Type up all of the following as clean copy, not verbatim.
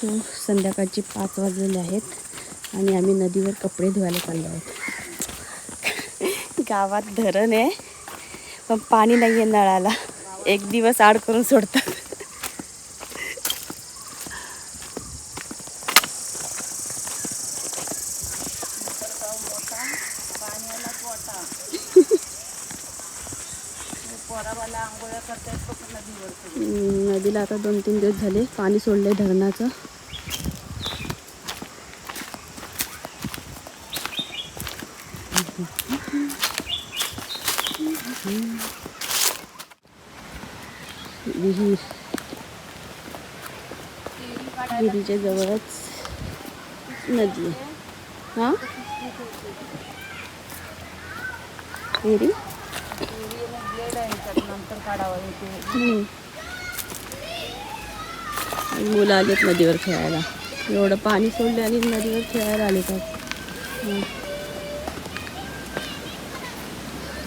So संध्याकाळचे 5 वाजलेले आहेत आणि आम्ही नदीवर कपडे धुवायला चाललो आहोत. गावात धरण आहे पण पाणी नाही आहे नळाला. एक दिवस आड करून सोडतात. नदीला आता 2-3 दिवस झाले पाणी सोडले धरणाचं. विहिरीच्या जवळच नदी आहे. हा विहिरी मुलं आलेत नदीवर खेळायला. एवढं पाणी सोडले आणि नदीवर खेळायला आले तर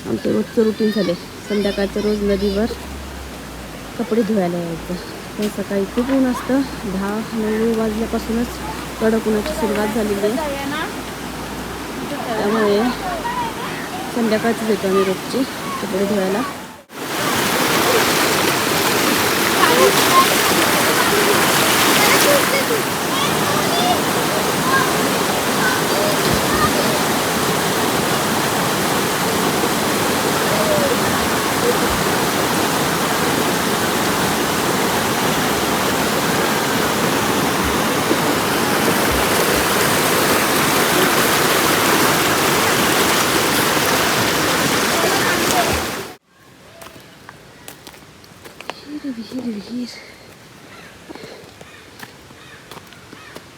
आमचं रोजचं रुटीन झाले. संध्याकाळचं रोज नदीवर कपडे धुवायला यायचं. पण सकाळी खूप ऊन असतं. 10-9 वाजल्यापासूनच कडक उन्हाची सुरुवात झालेली आहे. त्यामुळे संध्याकाळच येतो आम्ही रोजची कपडे धुवायला.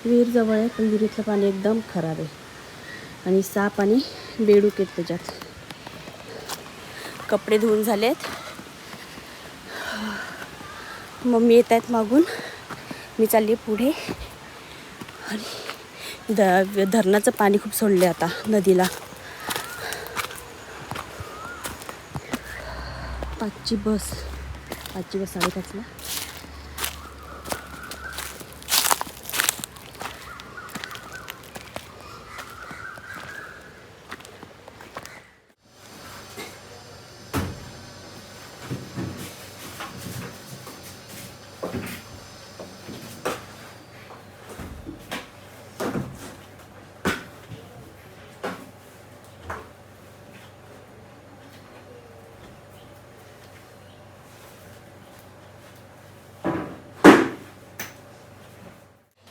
विहीर जवळ आहे पण विहिरीतलं पाणी एकदम खराब आहे आणि साप आणि बेडूक आहेत त्याच्यात. कपडे धुवून झालेत. मम्मी येत आहेत मागून. मी चालली पुढे आणि धरणाचं पाणी खूप सोडले आता नदीला. 5ची बस 5:30ला.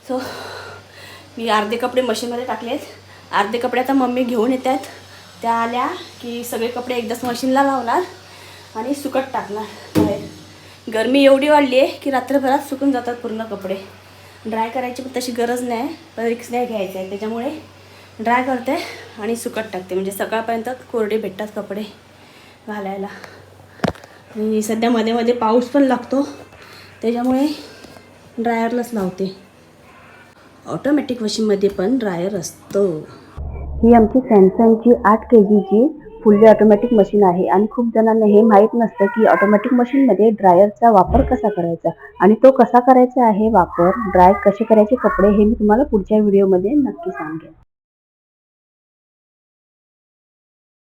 सो मी अर्धे कपडे मशीनमध्ये टाकलेत. अर्धे कपडे आता मम्मी घेऊन येत आहेत. त्या आल्या की सगळे कपडे एकदाच मशीनला लावणार आणि सुकत टाकणार बाहेर. गरमी एवढी वाढली आहे की रात्रभरात सुकून जातात पूर्ण कपडे. ड्राय करायची पण तशी गरज नाही, पण रिक्स नाही घ्यायचं आहे. त्याच्यामुळे ड्राय करते आणि सुकत टाकते. म्हणजे सकाळपर्यंत कोरडे भेटतात कपडे घालायला. आणि सध्या मध्ये मध्ये पाऊस पण लागतो त्याच्यामुळे ड्रायरलाच लावते. ऑटोमॅटिक वॉशिंगमध्ये पण ड्रायर असतो. ही आमची सॅमसंगची 8 kgची फुल्ली ऑटोमॅटिक मशीन आहे आणि खूप जणांना हे माहीत नसतं की ऑटोमॅटिक मशीनमध्ये ड्रायरचा वापर कसा करायचा आणि तो कसा करायचा आहे वापर, ड्राय कसे करायचे कपडे हे मी तुम्हाला पुढच्या व्हिडिओमध्ये नक्की सांगेन.